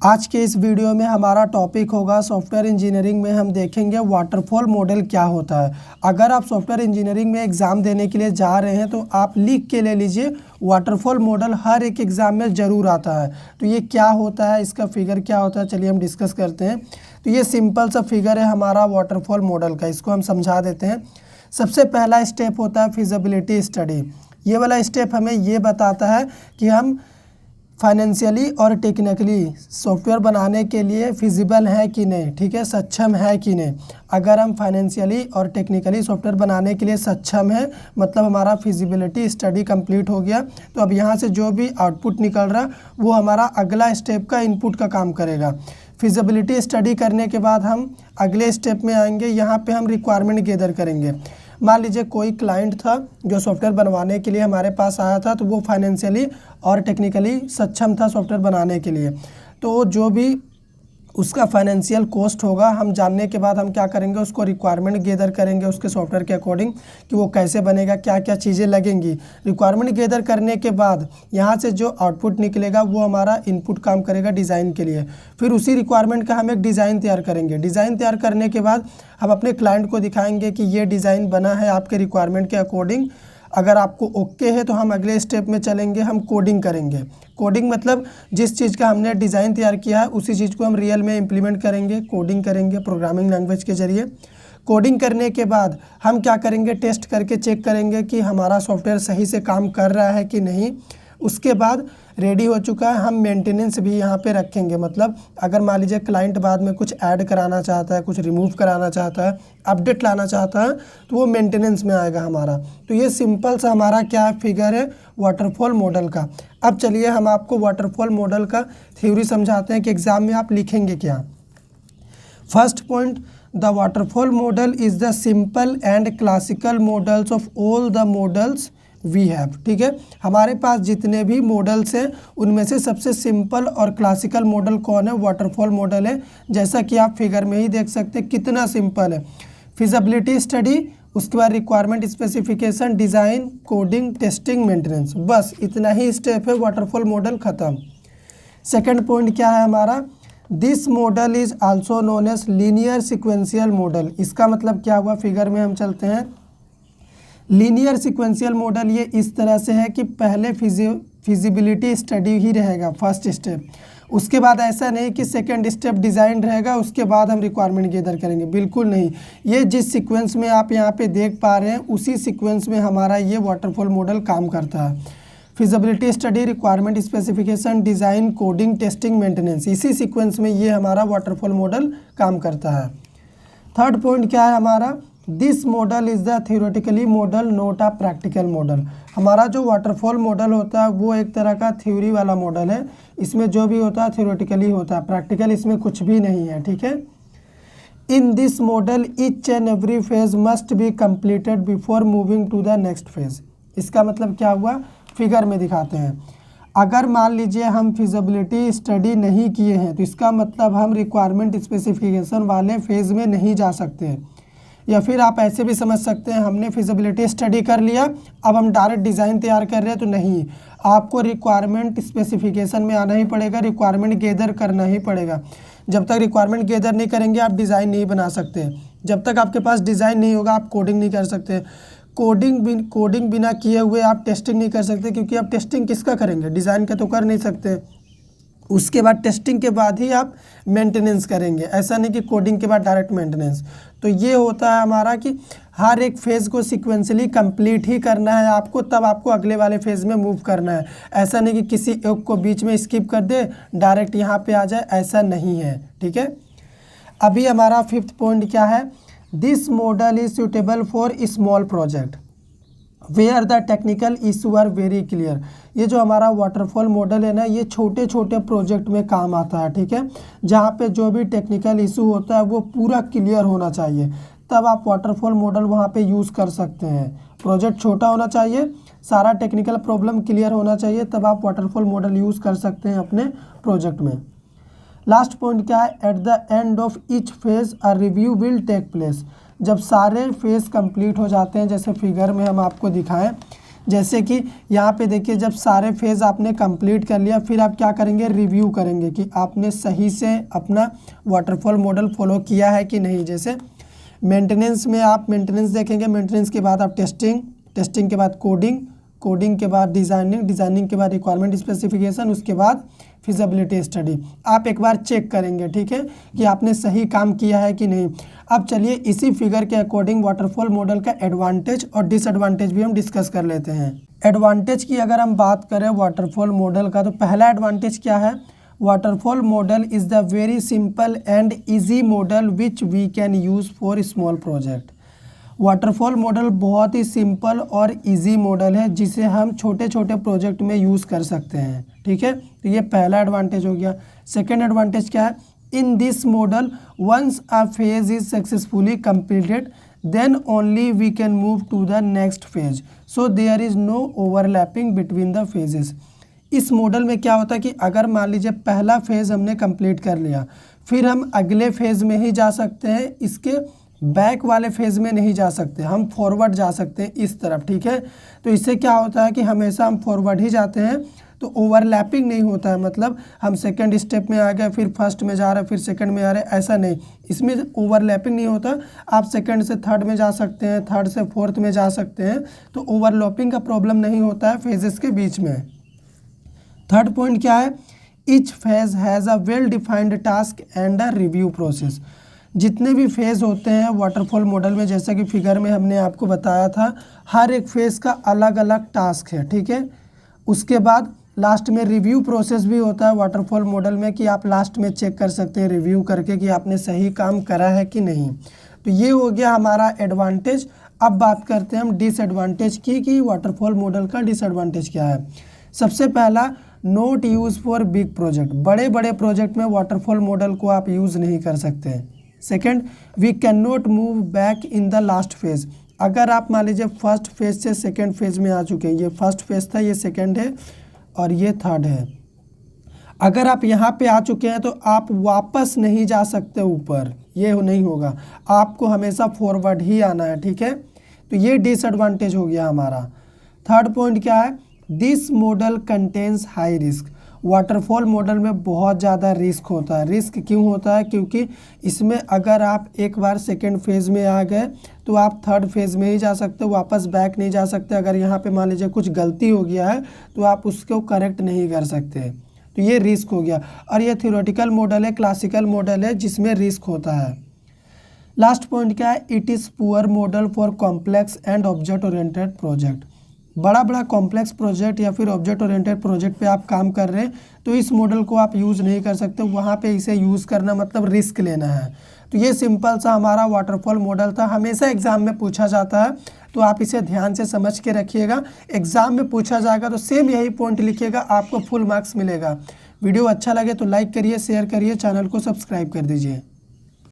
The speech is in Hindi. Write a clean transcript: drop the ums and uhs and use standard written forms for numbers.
आज के इस वीडियो में हमारा टॉपिक होगा सॉफ्टवेयर इंजीनियरिंग में हम देखेंगे वाटरफॉल मॉडल क्या होता है। अगर आप सॉफ्टवेयर इंजीनियरिंग में एग्ज़ाम देने के लिए जा रहे हैं तो आप लिख के ले लीजिए, वाटरफॉल मॉडल हर एक एग्ज़ाम में ज़रूर आता है। तो ये क्या होता है, इसका फिगर क्या होता है, चलिए हम डिस्कस करते हैं। तो ये सिंपल सा फिगर है हमारा वाटरफॉल मॉडल का, इसको हम समझा देते हैं। सबसे पहला स्टेप होता है फिजिबिलिटी स्टडी। ये वाला स्टेप हमें ये बताता है कि हम फाइनेंशियली और टेक्निकली सॉफ्टवेयर बनाने के लिए फिजिबल है कि नहीं, ठीक है, सक्षम है कि नहीं। अगर हम फाइनेंशियली और टेक्निकली सॉफ्टवेयर बनाने के लिए सक्षम है मतलब हमारा फिजिबिलिटी स्टडी कंप्लीट हो गया। तो अब यहाँ से जो भी आउटपुट निकल रहा वो हमारा अगला स्टेप का इनपुट का काम करेगा। फिजिबिलिटी स्टडी करने के बाद हम अगले स्टेप में आएंगे। यहाँ पे हम रिक्वायरमेंट गैदर करेंगे। मान लीजिए कोई क्लाइंट था जो सॉफ्टवेयर बनवाने के लिए हमारे पास आया था, तो वो फाइनेंशियली और टेक्निकली सक्षम था सॉफ्टवेयर बनाने के लिए। तो जो भी उसका फाइनेंशियल कॉस्ट होगा हम जानने के बाद हम क्या करेंगे, उसको रिक्वायरमेंट गैदर करेंगे उसके सॉफ्टवेयर के अकॉर्डिंग कि वो कैसे बनेगा, क्या क्या चीज़ें लगेंगी। रिक्वायरमेंट गैदर करने के बाद यहाँ से जो आउटपुट निकलेगा वो हमारा इनपुट काम करेगा डिज़ाइन के लिए। फिर उसी रिक्वायरमेंट का हम एक डिज़ाइन तैयार करेंगे। डिज़ाइन तैयार करने के बाद हम अपने क्लाइंट को दिखाएंगे कि ये डिज़ाइन बना है आपके रिक्वायरमेंट के अकॉर्डिंग। अगर आपको ओके है तो हम अगले स्टेप में चलेंगे, हम कोडिंग करेंगे। कोडिंग मतलब जिस चीज़ का हमने डिज़ाइन तैयार किया है उसी चीज़ को हम रियल में इम्प्लीमेंट करेंगे, कोडिंग करेंगे प्रोग्रामिंग लैंग्वेज के ज़रिए। कोडिंग करने के बाद हम क्या करेंगे, टेस्ट करके चेक करेंगे कि हमारा सॉफ्टवेयर सही से काम कर रहा है कि नहीं। उसके बाद रेडी हो चुका है, हम मेंटेनेंस भी यहाँ पे रखेंगे। मतलब अगर मान लीजिए क्लाइंट बाद में कुछ ऐड कराना चाहता है, कुछ रिमूव कराना चाहता है, अपडेट लाना चाहता है, तो वो मेंटेनेंस में आएगा हमारा। तो ये सिंपल सा हमारा क्या फिगर है वाटरफॉल मॉडल का। अब चलिए हम आपको वाटरफॉल मॉडल का थ्योरी समझाते हैं कि एग्ज़ाम में आप लिखेंगे क्या। First point, the waterfall model is the simple and classical models of all the models we have. ठीक है, हमारे पास जितने भी मॉडल्स हैं उनमें से सबसे सिंपल और क्लासिकल मॉडल कौन है, वाटरफॉल मॉडल है। जैसा कि आप फिगर में ही देख सकते हैं कितना सिंपल है। फिजिबिलिटी स्टडी, उसके बाद requirement specification, design, coding, testing, maintenance, बस इतना ही स्टेप है, वाटरफॉल मॉडल ख़त्म। सेकेंड पॉइंट क्या है हमारा, this model is also known as linear sequential model. इसका मतलब क्या हुआ, फिगर में हम चलते हैं। लीनियर सिक्वेंशियल मॉडल ये इस तरह से है कि पहले फिजिबिलिटी स्टडी ही रहेगा फर्स्ट स्टेप, उसके बाद ऐसा नहीं कि सेकंड स्टेप डिज़ाइन रहेगा उसके बाद हम रिक्वायरमेंट गैदर करेंगे, बिल्कुल नहीं। ये जिस सीक्वेंस में आप यहाँ पे देख पा रहे हैं उसी सीक्वेंस में हमारा ये वाटरफॉल मॉडल काम करता है। Feasibility study, requirement specification, design, coding, testing, maintenance, इसी सीक्वेंस में ये हमारा वाटरफॉल मॉडल काम करता है। थर्ड पॉइंट क्या है हमारा, this model is the theoretically model not a practical model. हमारा जो वाटरफॉल मॉडल होता है वो एक तरह का थ्योरी वाला मॉडल है। इसमें जो भी होता है थ्योरेटिकली होता है, प्रैक्टिकल इसमें कुछ भी नहीं है। ठीक है, in this model each and every phase must be completed before moving to the next phase. इसका मतलब क्या हुआ, फिगर में दिखाते हैं। अगर मान लीजिए हम फिजिबिलिटी स्टडी नहीं किए हैं तो इसका मतलब हम रिक्वायरमेंट स्पेसिफिकेशन वाले फेज़ में नहीं जा सकते। या फिर आप ऐसे भी समझ सकते हैं हमने फिजिबिलिटी स्टडी कर लिया, अब हम डायरेक्ट डिज़ाइन तैयार कर रहे हैं, तो नहीं, आपको रिक्वायरमेंट स्पेसिफिकेशन में आना ही पड़ेगा, रिक्वायरमेंट गैदर करना ही पड़ेगा। जब तक रिक्वायरमेंट गैदर नहीं करेंगे आप डिज़ाइन नहीं बना सकते। जब तक आपके पास डिज़ाइन नहीं होगा आप कोडिंग नहीं कर सकते। कोडिंग बिना किए हुए आप टेस्टिंग नहीं कर सकते, क्योंकि आप टेस्टिंग किसका करेंगे, डिज़ाइन का तो कर नहीं सकते। उसके बाद टेस्टिंग के बाद ही आप मेंटेनेंस करेंगे, ऐसा नहीं कि कोडिंग के बाद डायरेक्ट मेंटेनेंस। तो ये होता है हमारा कि हर एक फेज़ को सिक्वेंसली कंप्लीट ही करना है आपको, तब आपको अगले वाले फेज़ में मूव करना है। ऐसा नहीं कि किसी एक को बीच में स्किप कर दे डायरेक्ट यहाँ पे आ जाए, ऐसा नहीं है। ठीक है, अभी हमारा फिफ्थ पॉइंट क्या है, this model is suitable for small project where the technical issue are very clear. ये जो हमारा वाटरफॉल मॉडल है ना, ये छोटे छोटे प्रोजेक्ट में काम आता है। ठीक है, जहाँ पे जो भी टेक्निकल इशू होता है वो पूरा क्लियर होना चाहिए, तब आप वाटरफॉल मॉडल वहाँ पे यूज़ कर सकते हैं। प्रोजेक्ट छोटा होना चाहिए, सारा टेक्निकल प्रॉब्लम क्लियर होना चाहिए, तब आप वाटरफॉल मॉडल यूज़ कर सकते हैं अपने प्रोजेक्ट में। लास्ट पॉइंट क्या है, at the end of each phase a review will take place. जब सारे फेज़ कंप्लीट हो जाते हैं, जैसे फिगर में हम आपको दिखाएं, जैसे कि यहाँ पे देखिए, जब सारे फेज़ आपने कंप्लीट कर लिया, फिर आप क्या करेंगे, रिव्यू करेंगे कि आपने सही से अपना वाटरफॉल मॉडल फॉलो किया है कि नहीं। जैसे मेंटेनेंस में आप मेंटेनेंस देखेंगे, मेंटेनेंस के बाद आप टेस्टिंग के बाद कोडिंग के बाद डिज़ाइनिंग के बाद रिक्वायरमेंट स्पेसिफिकेशन, उसके बाद फिजिबिलिटी स्टडी। आप एक बार चेक करेंगे, ठीक है, कि आपने सही काम किया है कि नहीं। अब चलिए इसी फिगर के अकॉर्डिंग वाटरफॉल मॉडल का एडवांटेज और डिसएडवांटेज भी हम डिस्कस कर लेते हैं। एडवांटेज की अगर हम बात करें वाटरफॉल मॉडल का, तो पहला एडवांटेज क्या है, waterfall model is the very simple and easy model which we can use for small project. Waterfall model बहुत ही सिंपल और इजी मॉडल है जिसे हम छोटे छोटे प्रोजेक्ट में यूज़ कर सकते हैं, ठीक है। तो ये पहला एडवांटेज हो गया। सेकेंड एडवांटेज क्या है, in this model once a phase is successfully completed then only we can move to the next phase, so there is no overlapping between the phases. इस मॉडल में क्या होता है कि अगर मान लीजिए पहला फेज़ हमने कंप्लीट कर लिया, फिर हम अगले फेज़ में ही जा सकते हैं, इसके बैक वाले फेज़ में नहीं जा सकते, हम फॉरवर्ड जा सकते हैं इस तरफ, ठीक है। तो इससे क्या होता है कि हमेशा हम फॉरवर्ड ही जाते हैं, तो ओवरलैपिंग नहीं होता है। मतलब हम सेकंड स्टेप में आ गए, फिर फर्स्ट में जा रहे हैं, फिर सेकंड में आ रहे हैं, ऐसा नहीं, इसमें ओवरलैपिंग नहीं होता। आप सेकंड से थर्ड में जा सकते हैं, थर्ड से फोर्थ में जा सकते हैं, तो ओवरलैपिंग का प्रॉब्लम नहीं होता है फेजेस के बीच में। थर्ड पॉइंट क्या है, each phase has a well defined task and a review process. जितने भी फेज़ होते हैं वाटरफॉल मॉडल में, जैसा कि फिगर में हमने आपको बताया था, हर एक फेज़ का अलग अलग टास्क है, ठीक है। उसके बाद लास्ट में रिव्यू प्रोसेस भी होता है वाटरफॉल मॉडल में, कि आप लास्ट में चेक कर सकते हैं रिव्यू करके कि आपने सही काम करा है कि नहीं। तो ये हो गया हमारा एडवांटेज। अब बात करते हैं हम डिसएडवांटेज की, कि वाटरफॉल मॉडल का डिसएडवांटेज क्या है। सबसे पहला, not use for big project. बड़े बड़े प्रोजेक्ट में वाटरफॉल मॉडल को आप यूज़ नहीं कर सकते। Second, we can not move back in the last phase. अगर आप मान लीजिए फर्स्ट फेज़ से सेकेंड फेज़ में आ चुके हैं, ये फर्स्ट फेज़ था, ये सेकेंड है और ये थर्ड है, अगर आप यहाँ पे आ चुके हैं तो आप वापस नहीं जा सकते ऊपर, ये नहीं होगा, आपको हमेशा फॉरवर्ड ही आना है, ठीक है। तो ये डिसएडवांटेज हो गया हमारा। थर्ड पॉइंट क्या है, this model contains high risk. Waterfall model में बहुत ज़्यादा रिस्क होता है। रिस्क क्यों होता है, क्योंकि इसमें अगर आप एक बार सेकेंड फेज़ में आ गए तो आप थर्ड फेज़ में ही जा सकते हो, वापस बैक नहीं जा सकते। अगर यहाँ पे मान लीजिए कुछ गलती हो गया है तो आप उसको करेक्ट नहीं कर सकते, तो ये रिस्क हो गया। और ये थ्योरेटिकल मॉडल है, क्लासिकल मॉडल है जिसमें रिस्क होता है। लास्ट पॉइंट क्या है, it is poor model for complex and object oriented project. बड़ा कॉम्प्लेक्स प्रोजेक्ट या फिर ऑब्जेक्ट ओरिएंटेड प्रोजेक्ट पे आप काम कर रहे हैं तो इस मॉडल को आप यूज़ नहीं कर सकते, वहाँ पे इसे यूज़ करना मतलब रिस्क लेना है। तो ये सिंपल सा हमारा वाटरफॉल मॉडल था, हमेशा एग्जाम में पूछा जाता है, तो आप इसे ध्यान से समझ के रखिएगा। एग्जाम में पूछा जाएगा तो सेम यही पॉइंट लिखिएगा, आपको फुल मार्क्स मिलेगा। वीडियो अच्छा लगे तो लाइक करिए, शेयर करिए, चैनल को सब्सक्राइब कर दीजिए।